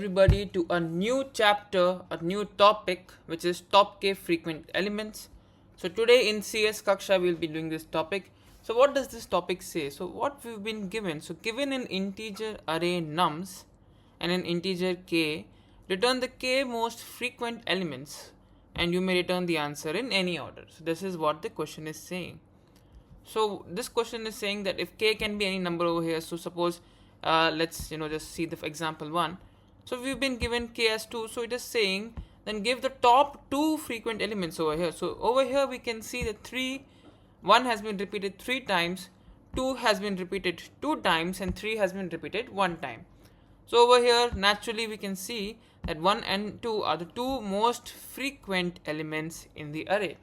Everybody to a new chapter, a new topic, which is top k frequent elements. So today in CS Kaksha we'll be doing this topic. So what does this topic say? So what we've been given, so given an integer array nums and an integer k, return the k most frequent elements and you may return the answer in any order. So this is what the question is saying. So this question is saying that if k can be any number over here, so suppose let's just see the example 1. So we've been given k as 2, so it is saying then give the top 2 frequent elements over here. So over here we can see that 1 has been repeated 3 times, 2 has been repeated 2 times, and 3 has been repeated 1 time. So over here naturally we can see that 1 and 2 are the 2 most frequent elements in the array.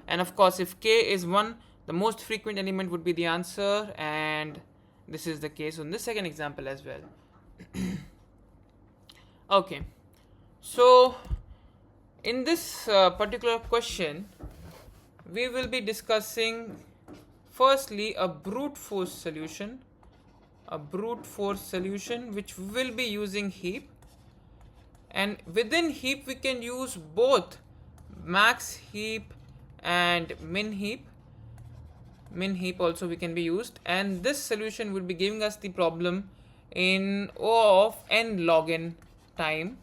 And of course if k is 1, the most frequent element would be the answer, and this is the case on the second example as well. Okay, so in this particular question we will be discussing firstly a brute force solution which will be using heap, and within heap we can use both max heap and min heap also we can be used, and this solution will be giving us the problem in O of n log n time.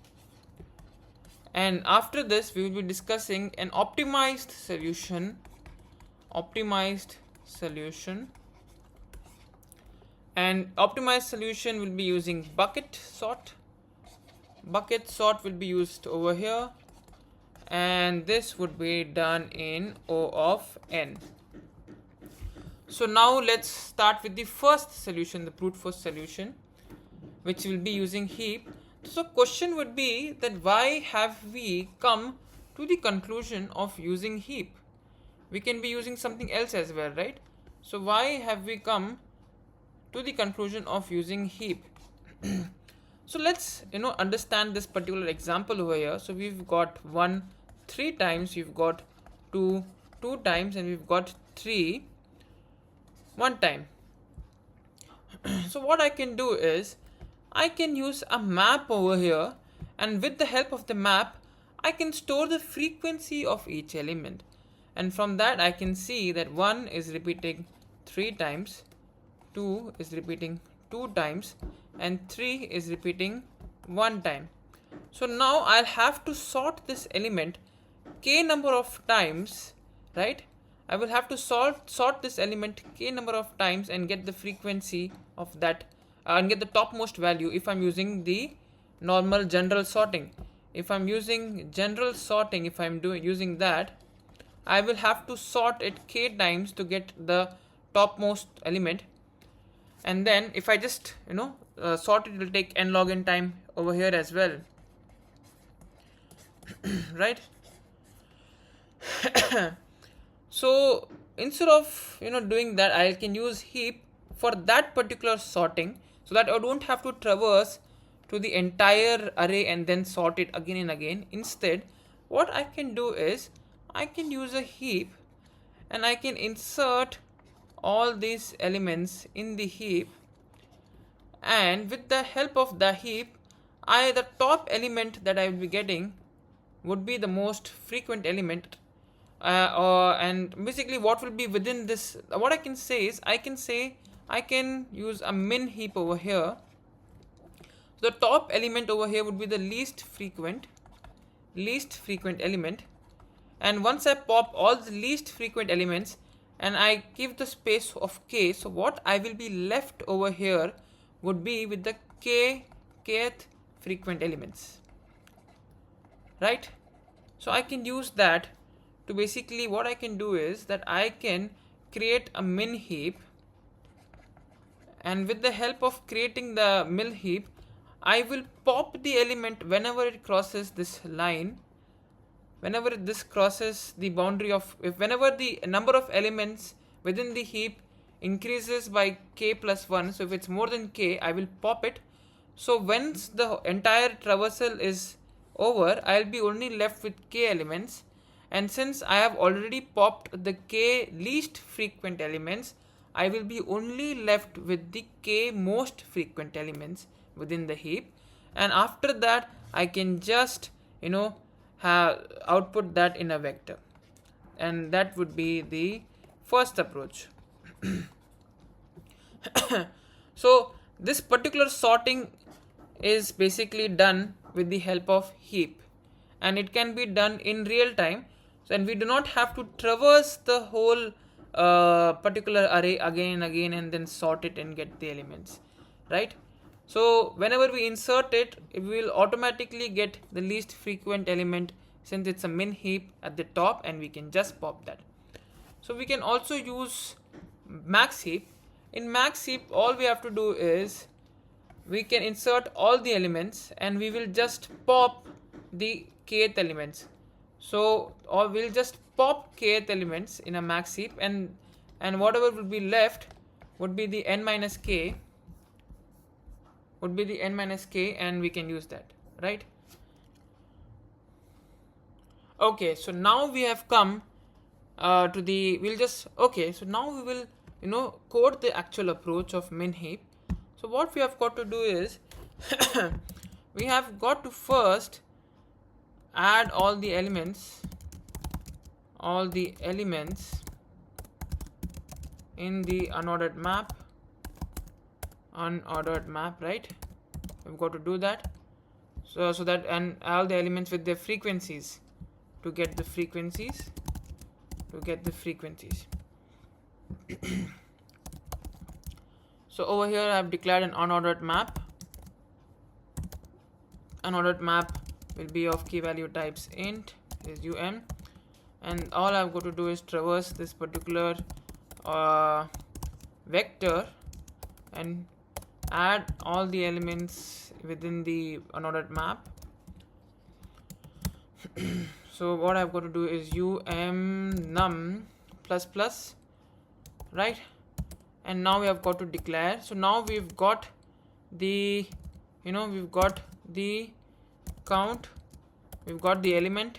And after this we will be discussing an optimized solution, and optimized solution will be using bucket sort will be used over here, and this would be done in O of n. So now let's start with the first solution, the brute force solution, which will be using heap. So question would be that why have we come to the conclusion of using heap? We can be using something else as well, right? So why have we come to the conclusion of using heap? So let's understand this particular example over here. So we've got 1 3 times, we've got 2 2 times, and we've got 3 1 time. So what I can do is I can use a map over here, and with the help of the map I can store the frequency of each element, and from that I can see that 1 is repeating 3 times, 2 is repeating 2 times, and 3 is repeating 1 time. So now I'll have to sort this element k number of times, right? I will have to sort this element k number of times and get the frequency of that and get the topmost value if I'm using the normal general sorting. If I'm using general sorting, if I'm using that, I will have to sort it k times to get the topmost element, and then if I just sort it will take n log n time over here as well. Right? So instead of doing that, I can use heap for that particular sorting, so that I don't have to traverse to the entire array and then sort it again and again. Instead, what I can do is I can use a heap, and I can insert all these elements in the heap, and with the help of the heap, the top element that I will be getting would be the most frequent element. And basically what will be within this, what I can say is I can use a min heap over here. So the top element over here would be the least frequent element, and once I pop all the least frequent elements and I give the space of k, so what I will be left over here would be with the kth frequent elements, right? So I can use that to basically, what I can do is that I can create a min heap, and with the help of creating the min heap I will pop the element whenever it crosses this line, whenever this crosses the boundary of, whenever the number of elements within the heap increases by k plus 1, so if it's more than k I will pop it. So once the entire traversal is over, I'll be only left with k elements, and since I have already popped the k least frequent elements, I will be only left with the k most frequent elements within the heap, and after that I can just have output that in a vector, and that would be the first approach. So this particular sorting is basically done with the help of heap, and it can be done in real time, and we do not have to traverse the whole particular array again and again and then sort it and get the elements, right? So whenever we insert it, it will automatically get the least frequent element, since it's a min heap at the top, and we can just pop that. So we can also use max heap. In max heap, all we have to do is we can insert all the elements and we will just pop the kth elements. So or we'll just pop kth elements in a max heap, and whatever will be left would be the n minus k, and we can use that, right? Okay, so now we have come to the, so now we will code the actual approach of min heap. So what we have got to do is we have got to first add all the elements in the unordered map, right? We've got to do that, so that, and all the elements with their frequencies to get the frequencies. So over here I have declared an unordered map. Unordered map will be of key value types int, is um, and all I've got to do is traverse this particular vector and add all the elements within the unordered map. So what I've got to do is num plus plus, right? And now we have got to declare. So now we've got the count, we've got the element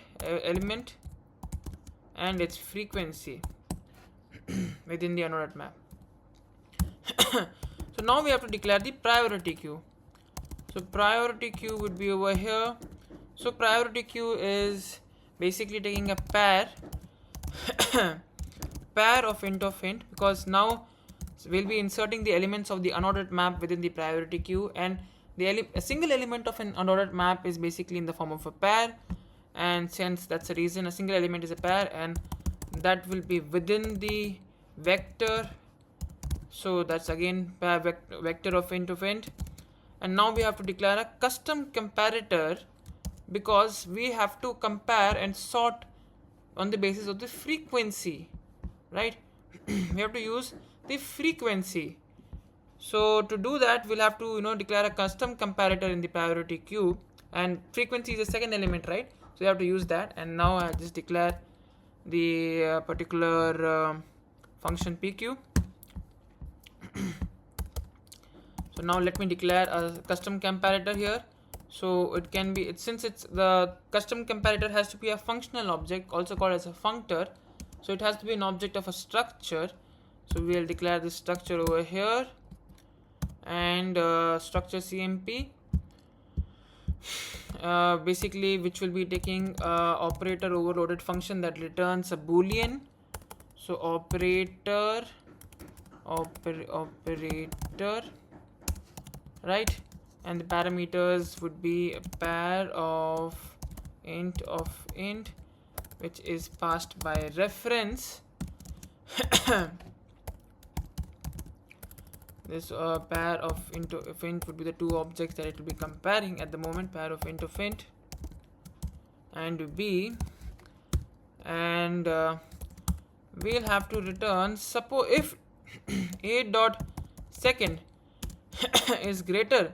and its frequency within the unordered map. So now we have to declare the priority queue. So priority queue would be over here. So priority queue is basically taking a pair of int, because now we'll be inserting the elements of the unordered map within the priority queue, and a single element of an unordered map is basically in the form of a pair, and since that's the reason a single element is a pair, and that will be within the vector. So that's again pair vector of int, and now we have to declare a custom comparator, because we have to compare and sort on the basis of the frequency, right? We have to use the frequency. So to do that, we'll have to declare a custom comparator in the priority queue, and frequency is the second element, right? So you have to use that, and now I just declare the particular function pq. So now let me declare a custom comparator here. So it can be, since it's the custom comparator has to be a functional object, also called as a functor. So it has to be an object of a structure. So we'll declare this structure over here, and structure cmp, basically which will be taking operator overloaded function that returns a boolean. So operator, right? And the parameters would be a pair of int, which is passed by reference. This pair of int would be the two objects that it will be comparing at the moment, pair of int and b, and we'll have to return, suppose if a dot second is greater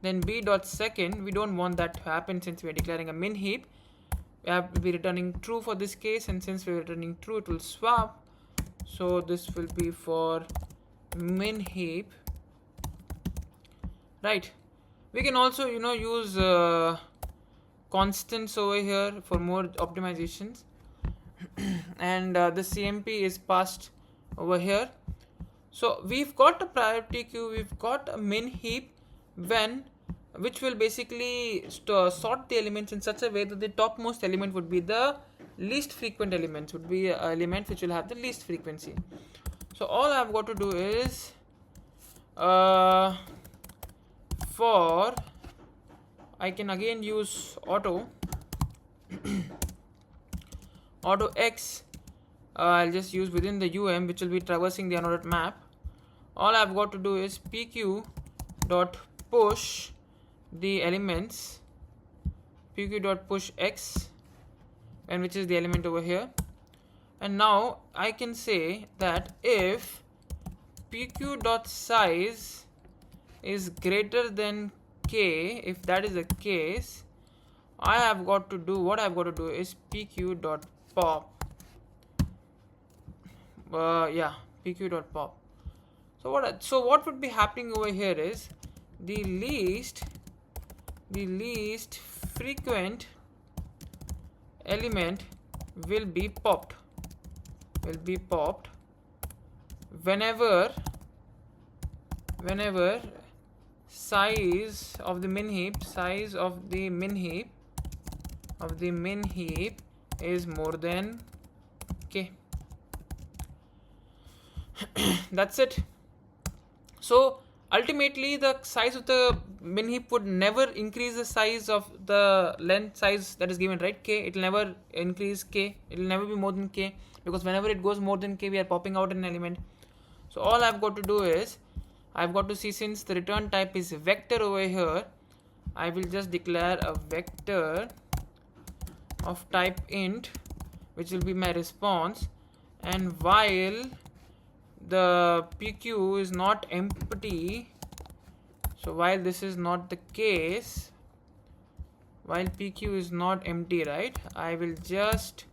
than b dot second. We don't want that to happen, since we are declaring a min heap. We have to be returning true for this case, and since we are returning true, it will swap. So this will be for min heap, right? We can also use constants over here for more optimizations, and the cmp is passed over here. So we've got a priority queue, we've got a min heap when which will basically sort the elements in such a way that the topmost element would be the least frequent element, would be an element which will have the least frequency. So all I've got to do is for I can again use auto X. I'll just use within the which will be traversing the unordered map. All I've got to do is pq dot push the elements, pq dot push x, and which is the element over here. And now I can say that if pq dot size is greater than k, if that is the case, what I've got to do is pq dot pop. Pq dot pop. So what would be happening over here is the least frequent element will be popped whenever size of the min heap is more than k. That's it. So ultimately the size of the min heap would never increase the size of the length size that is given, right? K. It will never increase k. It will never be more than k, because whenever it goes more than k, we are popping out an element. So all I've got to do is I've got to see, since the return type is vector over here, I will just declare a vector of type int, which will be my response. And while the pq is not empty, so while this is not the case, while pq is not empty, right, I will just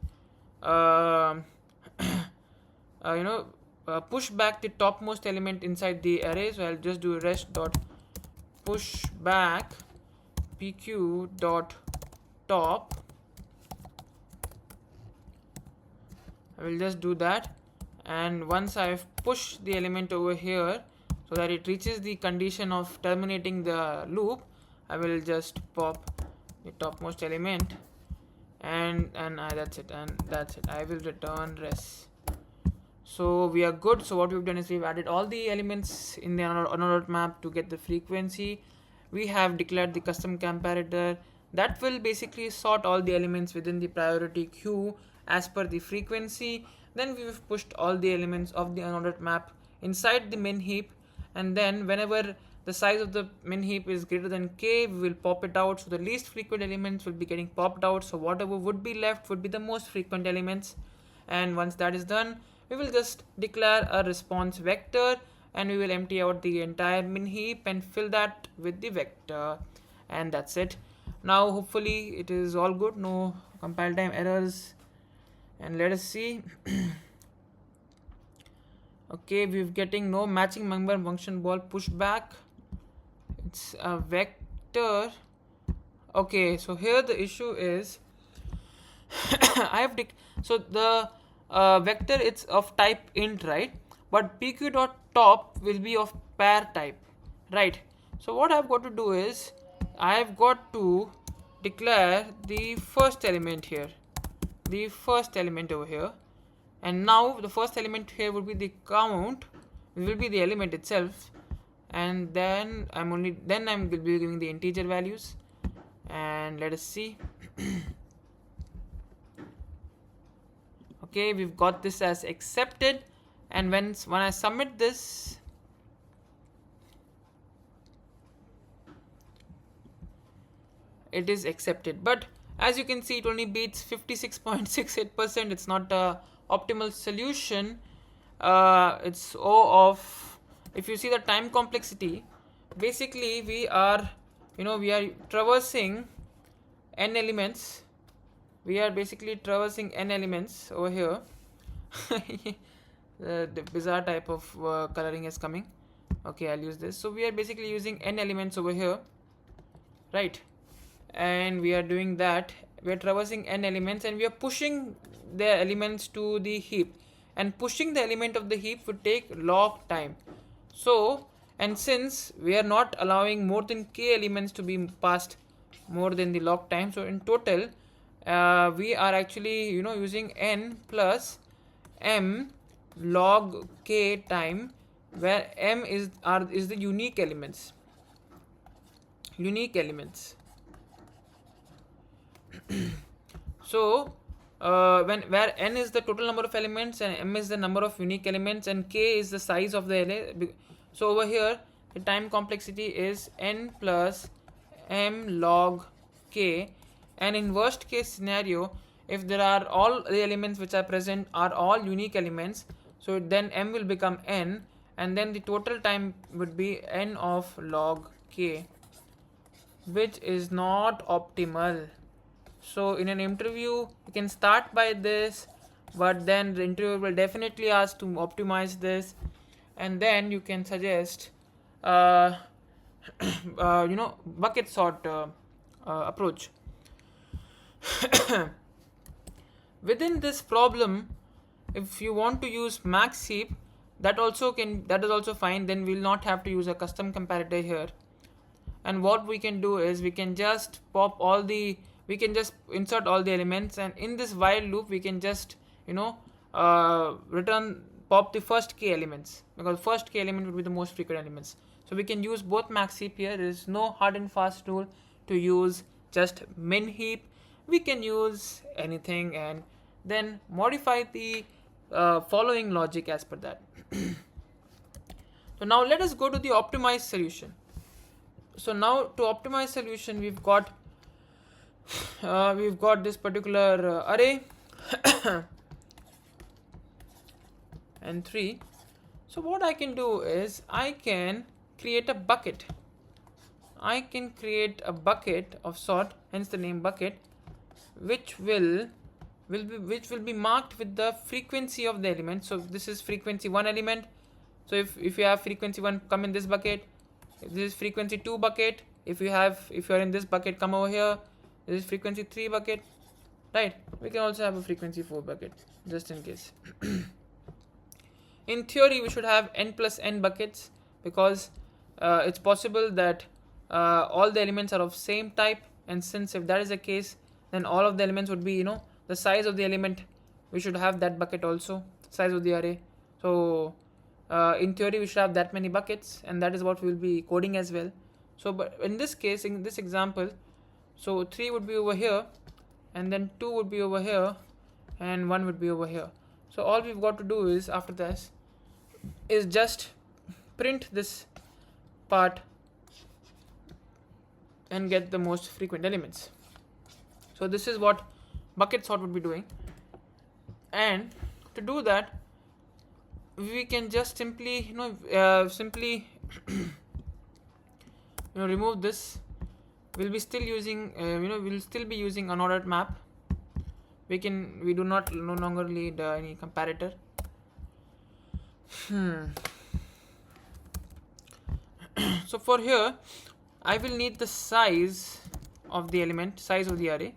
push back the topmost element inside the array. So I'll just do rest dot push back pq dot top. I will just do that, and once I've pushed the element over here so that it reaches the condition of terminating the loop, I will just pop the topmost element, and that's it. I will return res. So we are good. So what we've done is we've added all the elements in the unordered map to get the frequency. We have declared the custom comparator that will basically sort all the elements within the priority queue as per the frequency. Then we've pushed all the elements of the unordered map inside the min heap, and then whenever the size of the min heap is greater than k, we will pop it out. So the least frequent elements will be getting popped out, so whatever would be left would be the most frequent elements. And once that is done, we will just declare a response vector, and we will empty out the entire min heap and fill that with the vector, and that's it. Now hopefully it is all good, no compile time errors. And let us see. Okay, we're getting no matching member function ball pushback. It's a vector. Okay, so here the issue is so the vector it's of type int, right? But pq dot top will be of pair type, right? So what I've got to do is I've got to declare the first element here, the first element over here, and now the first element here will be the count, it will be the element itself, and then I'm will be giving the integer values. And let us see. Okay, we've got this as accepted, and when I submit this, it is accepted. But as you can see, it only beats 56.68%. It's not a optimal solution. It's O of, if you see the time complexity, basically we are traversing n elements. We are basically traversing n elements over here. The bizarre type of coloring is coming. Okay, I'll use this. So we are basically using n elements over here, right? And we are doing that. We are traversing n elements, and we are pushing the elements to the heap. And pushing the element of the heap would take log time. So And since we are not allowing more than k elements to be passed more than the log time, so in total we are actually using n plus m log k time, where m is the unique elements. So when where n is the total number of elements and m is the number of unique elements and k is the size of the array. So over here the time complexity is n plus m log k, and in worst case scenario, if there are all the elements which are present are all unique elements, so then m will become n, and then the total time would be n of log k, which is not optimal. So in an interview you can start by this, but then the interviewer will definitely ask to optimize this, and then you can suggest bucket sort approach. Within this problem, if you want to use max heap, that is also fine. Then we'll not have to use a custom comparator here. And what we can do is we can just insert all the elements, and in this while loop we can just pop the first k elements, because first k element would be the most frequent elements. So we can use both max heap here. There is no hard and fast rule to use just min heap. We can use anything and then modify the following logic as per that. So now let us go to the optimized solution. So now to optimize solution, we've got this particular array and 3. So what I can do is I can create a bucket. I can create a bucket of sort, hence the name bucket, which will be marked with the frequency of the element. So this is frequency 1 element. So if you have frequency 1, come in this bucket. If this is frequency 2 bucket, if you are in this bucket, come over here. This is frequency 3 bucket, right? We can also have a frequency 4 bucket just in case. In theory we should have n plus n buckets, because it's possible that all the elements are of same type, and since if that is the case, then all of the elements would be the size of the element. We should have that bucket also, size of the array. So in theory we should have that many buckets, and that is what we will be coding as well. So but in this case, in this example, so 3 would be over here, and then 2 would be over here, and 1 would be over here. So all we've got to do is after this is just print this part and get the most frequent elements. So this is what bucket sort would be doing, and to do that we can just simply remove this. We'll be still using we'll still be using unordered map. We do not no longer need any comparator. So for here I will need the size of the element, size of the array,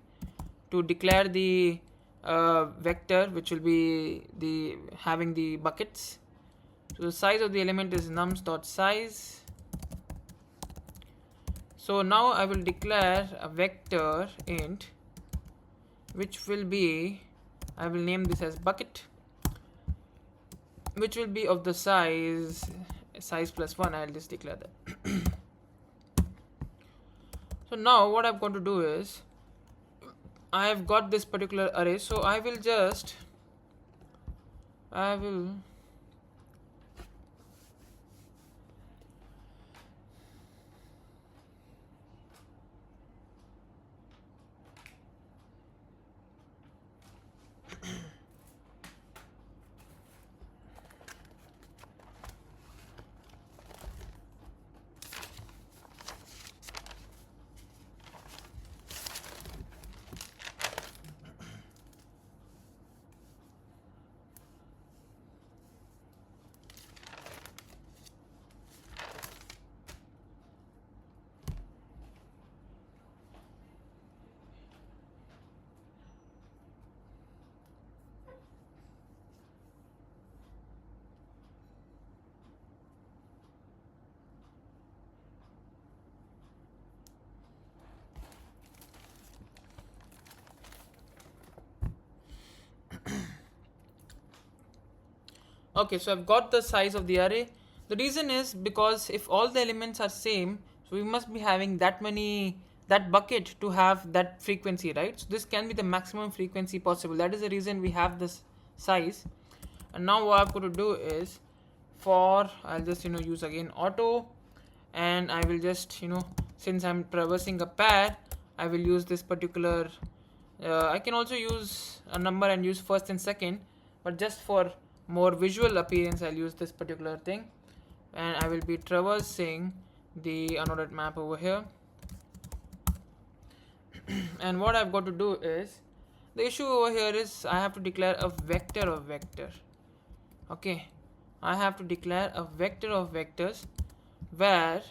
to declare the vector which will be having the buckets. So the size of the element is nums.size. So now I will declare a vector int, which will be, I will name this as bucket, which will be of the size plus 1. I'll just declare that. So now what I'm going to do is I have got this particular array, so I will Okay, so I've got the size of the array. The reason is because if all the elements are same, so we must be having that bucket to have that frequency, right? So this can be the maximum frequency possible. That is the reason we have this size. And now what I'm going to do is I'll just use again auto, and I will just since I'm traversing a pair, I will use this particular I can also use a number and use first and second, but just for more visual appearance I'll use this particular thing, and I will be traversing the unordered map over here. And what I've got to do is, the issue over here is I have to declare a vector of vector. Okay, I have to declare a vector of vectors where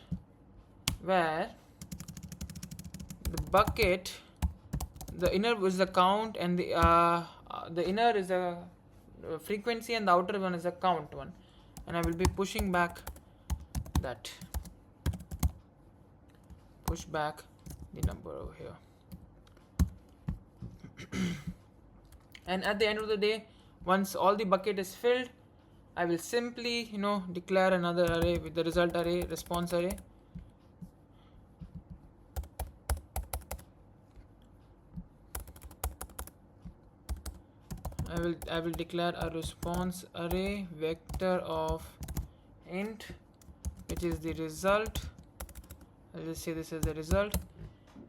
the bucket, the inner is the count, and the inner is a frequency, and the outer one is a count one, and I will be pushing back push back the number over here. And at the end of the day, once all the bucket is filled, I will simply declare another array with the result array, response array. I will declare a response array vector of int, which is the result. I'll just say this is the result,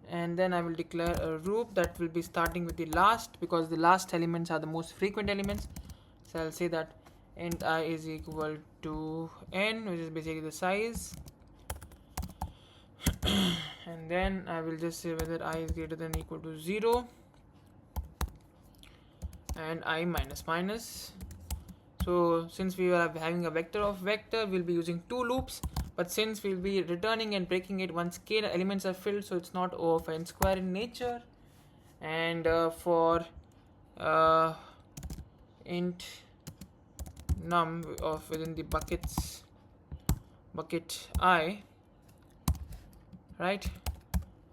and then I will declare a loop that will be starting with the last, because the last elements are the most frequent elements. So I'll say that int I is equal to n, which is basically the size, and then I will just say whether I is greater than or equal to 0 and I minus minus. So since we are having a vector of vector, we'll be using two loops, but since we'll be returning and breaking it once k elements are filled, so it's not O of n square in nature. And for int num of within the bucket I, right,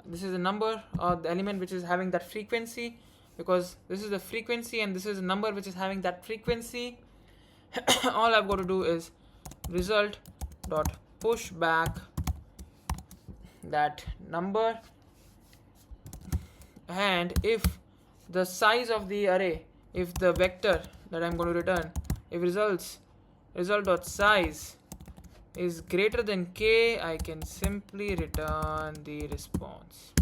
this is a number or the element which is having that frequency, because this is the frequency and this is a number which is having that frequency. All I've got to do is result dot push back that number, and if the size of the array, if the vector that I'm going to return, if result dot size is greater than k, I can simply return the response.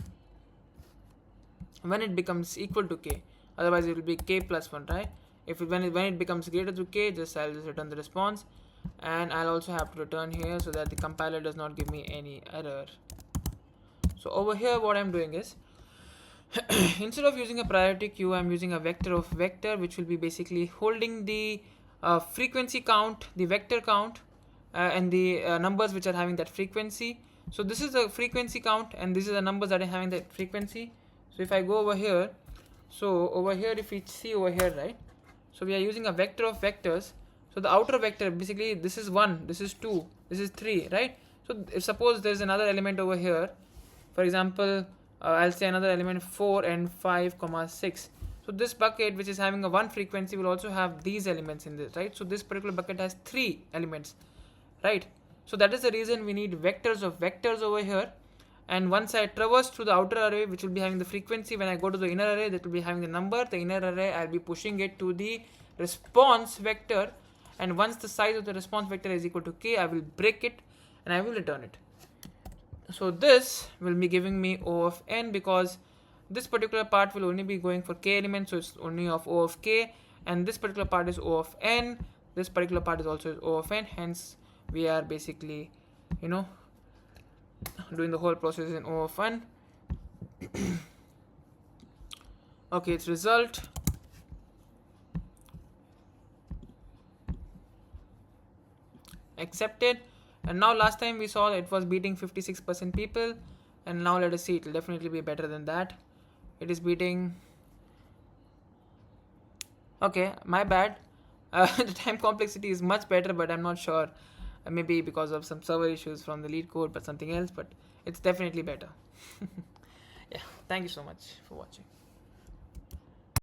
When it becomes equal to k, otherwise it will be k plus 1, right? When it becomes greater to k, I'll just return the response, and I'll also have to return here so that the compiler does not give me any error. So over here what I'm doing is instead of using a priority queue, I'm using a vector of vector, which will be basically holding the frequency count, the vector count, and the numbers which are having that frequency. So this is the frequency count, and this is the numbers that are having that frequency. So if I go over here, so over here, if we see over here, right, so we are using a vector of vectors. So the outer vector, basically this is 1, this is 2, this is 3, right? So if suppose there's another element over here, for example, I'll say another element 4 and 5 comma 6. So this bucket which is having a 1 frequency will also have these elements in this, right? So this particular bucket has 3 elements, right? So that is the reason we need vectors of vectors over here. And once I traverse through the outer array, which will be having the frequency, when I go to the inner array, that will be having the number. The inner array, I'll be pushing it to the response vector, and once the size of the response vector is equal to k, I will break it and I will return it. So this will be giving me O of n, because this particular part will only be going for k elements, so it's only of O of k, and this particular part is O of n, this particular part is also O of n, hence we are basically doing the whole process in O of n. Okay, it's result accepted, and now last time we saw it was beating 56% people, and now let us see, it will definitely be better than that. It is beating, okay, my bad, the time complexity is much better, but I'm not sure, maybe because of some server issues from the LeetCode, but something else, but it's definitely better. Yeah, thank you so much for watching.